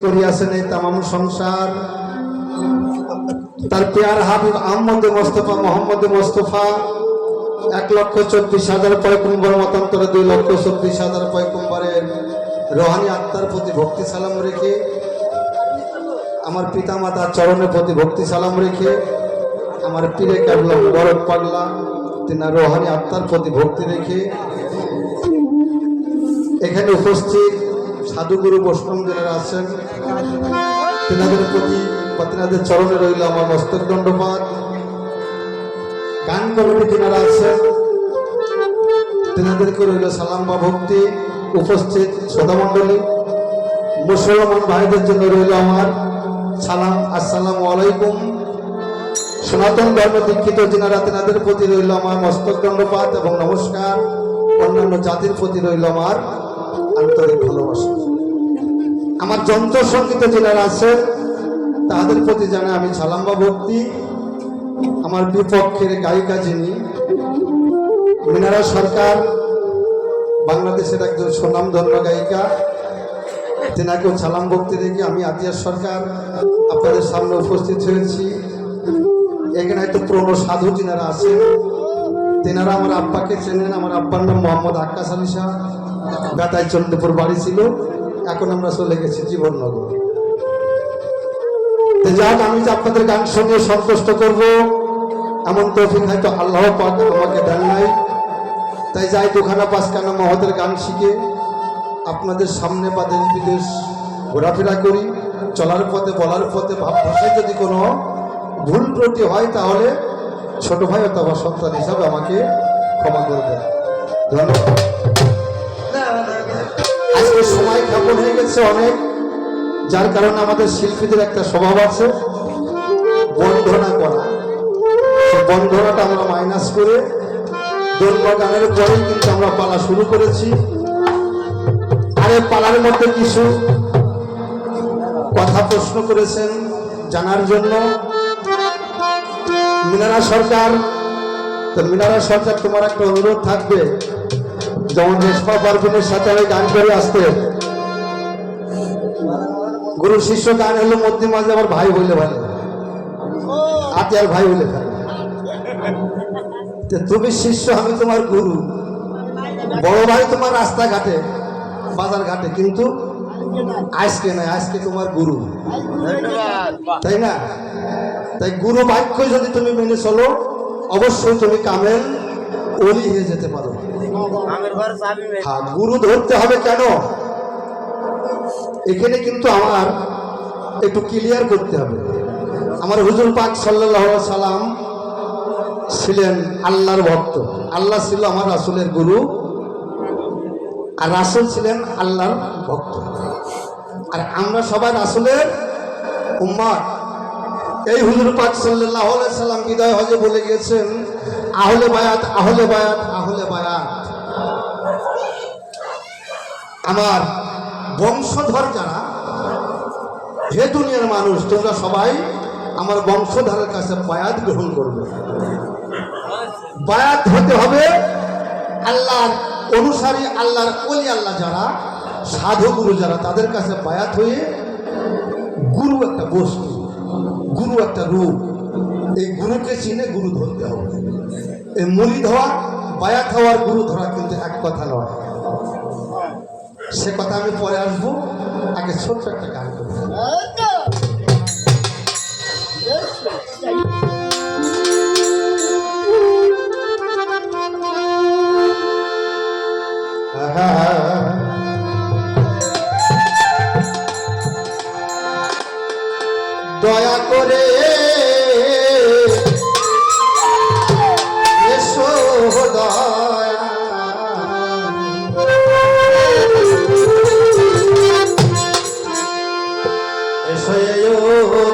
করিয়াছেন এই তামাম সংসার। তার পেয়ার হাবিব আহমদ মোস্তফা মোহাম্মদ মোস্তফা 1,24,000 পয়গম্বর মতান্তরে 2,24,000 পয়গম্বরের রোহানি আত্মার প্রতি ভক্তি সালাম রেখে, আমার পিতা মাতার চরণের প্রতি ভক্তি সালাম রেখে, আমার পীরে কাবলা বরফ পাগলা তেনার রোহানি আত্মার প্রতি ভক্তি রেখে এখানে উপস্থিত সাধুগুরু বৈষ্ণব যারা আছেন তেনাদের প্রতি বা তেনাদের চরণে রইল আমার মস্তক দণ্ডপাত। গান কমিটি যারা আছেন তেনাদেরকে রইল সালাম বা ভক্তি। উপস্থিত শ্রোতামণ্ডলী মুসলমান ভাইদের জন্য রইল আমার সালাম, আসসালামু আলাইকুম। সনাতন ধর্ম দীক্ষিত যিনারা তেনাদের প্রতি রইল আমার মস্তক দণ্ডপাত এবং নমস্কার। অন্যান্য জাতির প্রতি রইল আমার আন্তরিক ভালোবাসা। আমার যন্ত্র সঙ্গীত যিনারা আছেন তাদের প্রতি জানাই আমি সালাম বা ভক্তি। আমার বিপক্ষের গায়িকা যিনি মিনারা সরকার, বাংলাদেশের একজন সুনামধন্য গায়িকা, তেনাকেও সালাম ভক্তি রেখে আমি আতিয়া সরকার আপনাদের সামনে উপস্থিত হয়েছি। এখানে হয়তো পুরনো সাধু যিনারা আছেন তেনারা আমার আব্বাকে চেনেন। আমার আব্বার নাম মোহাম্মদ আক্কাস আলী শাহ, বেতাই চন্দ্রপুর বাড়ি ছিল, এখন আমরা চলে গেছি জীবননগর। যাক, আমি যে আপনাদের গান সঙ্গে সন্তুষ্ট করব এমন তৌফিক হয়তো আল্লাহ পাক আমাকে দেন নাই। তাই যাই দুখানা পাঁচখানা মহতের গান শিখে আপনাদের সামনে বা দেশ বিদেশ ঘোরাফেরা করি। চলার পথে বলার পথে ভাব ভাষায় যদি কোনো ভুল ত্রুটি হয় তাহলে ছোট ভাই অথবা সন্তান হিসাবে আমাকে ক্ষমা করবেন। ধন্যবাদ। আজকে সময় ক্ষেপণ হয়ে গেছে অনেক, যার কারণে আমাদের শিল্পীদের একটা স্বভাব আছে বন্ধনা করা। সেই বন্ধনাটা আমরা মাইনাস করে দোলমা গানের পরেই কিন্তু আমরা পালা শুরু করেছি। আর এই পালার মধ্যে কিছু কথা প্রশ্ন করেছেন জানার জন্য। মিনারা সরকার, তো মিনারা সরকার তোমার একটা অনুরোধ থাকবে, যেমন রেশমা পারভিনের সাথে আমি গান করে আসতে, গুরু শিষ্য গান হলো মধ্যে মাঝে আমার ভাই বললে ভালো, আতিয়ার ভাই বলে ভালো। তুমি শিষ্য, আমি তোমার গুরু, বড় ভাই তোমার রাস্তাঘাটে বাজার ঘাটে, কিন্তু আজকে নয়, আজকে তোমার গুরু, তাই না? তাই গুরু বাক্য যদি তুমি মেনে চলো অবশ্যই তুমি কামেল ওলি হয়ে যেতে পারো। হ্যাঁ, গুরু ধরতে হবে কেন এখানে কিন্তু আমার একটু ক্লিয়ার করতে হবে। আমার হুজুর পাক সাল্লাল্লাহু আলাইহি সাল্লাম ছিলেন আল্লাহর ভক্ত, আল্লাহ ছিল আমার রাসূলের গুরু, আর রাসূল ছিলেন আল্লাহর ভক্ত, আর আমরা সবাই রাসূলের উম্মত। এই হুজুর পাক সাল্লাল্লাহু আলাইহি সাল্লাম বিদায় হজে বলে গিয়েছেন, আহলে বায়াত আহলে বায়াত আহলে বায়াত। আমার বংশধর যারা, হে দুনিয়ার মানুষ, তোমরা সবাই আমার বংশধরের কাছে বায়াত গ্রহণ করবে। বায়াত হতে হবে আল্লাহর অনুসারী, আল্লাহর ওলি, আল্লাহ যারা সাধু গুরু যারা, তাদের কাছে বায়াত হয়ে, গুরু একটা বস্তু, গুরু একটা রূপ, এই গুরুকে চিনে গুরু ধরতে হবে। এই মুড়ি ধোয়া, বায়াত হওয়ার, গুরু ধরা কিন্তু এক কথা নয়। সে কথা আমি পরে আসবো, আগে ছোট্ট একটা গান করবো। দয়া করে এসো দয়া, এসো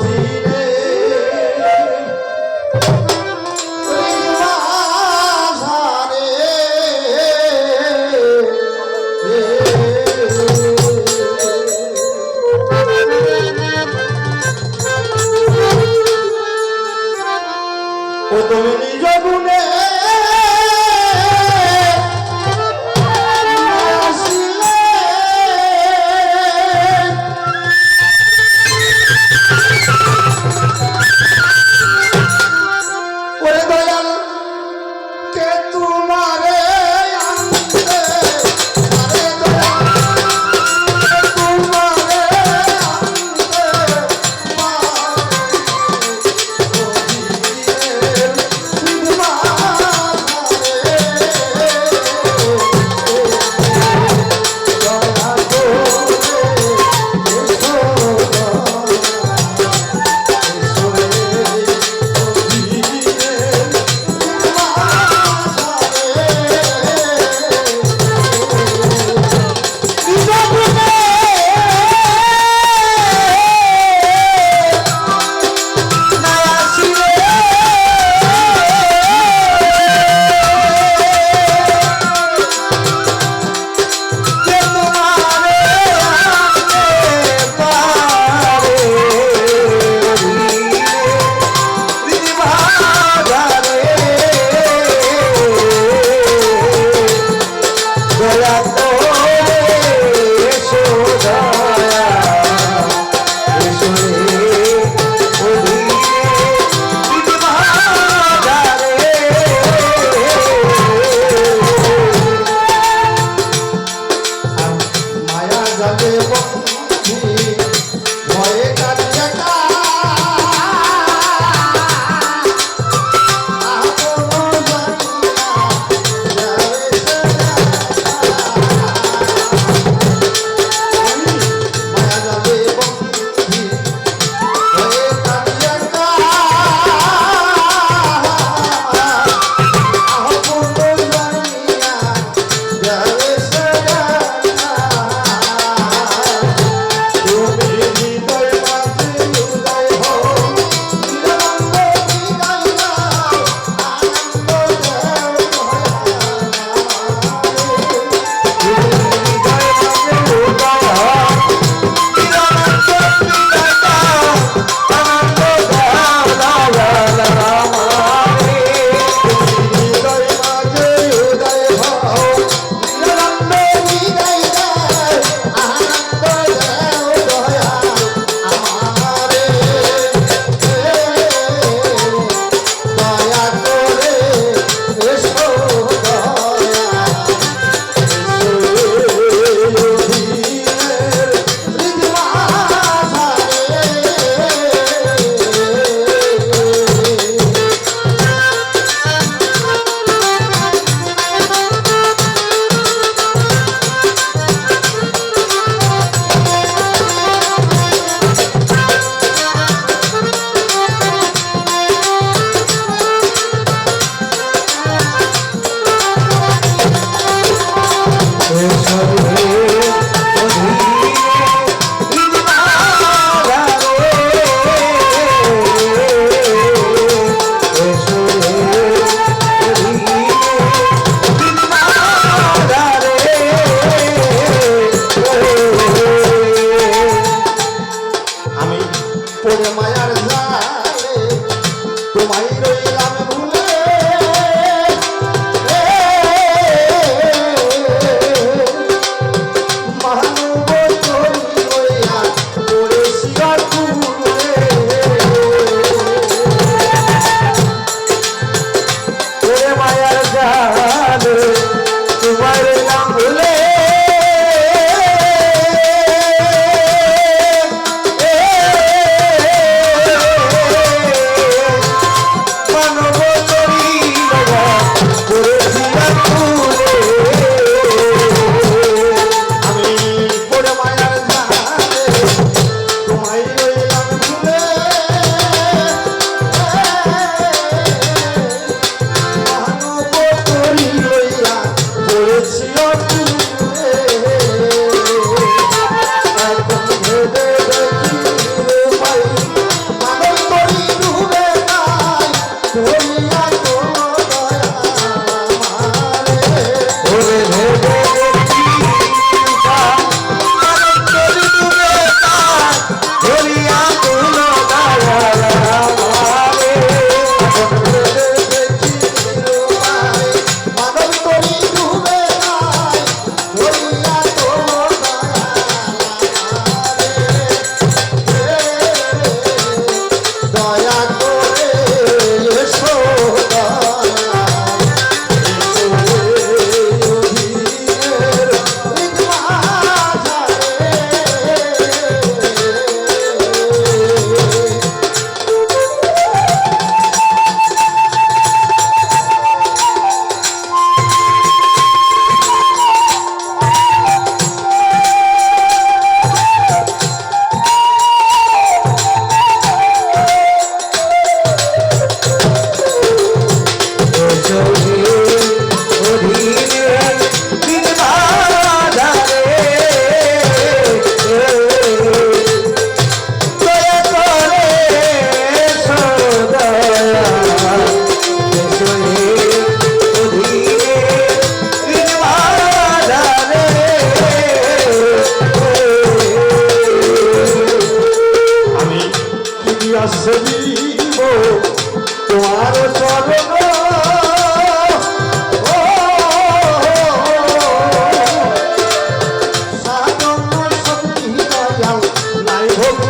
ধীরে ও তুমি নিজ গুণে ধরিয়া তুলো দয়াল আমারে মানব তরি ডুবে নাই ধরিয়া তোলো দয়া করে এসো তোমার চরণ সাধন শক্তি দয়াল নাই ভক্তি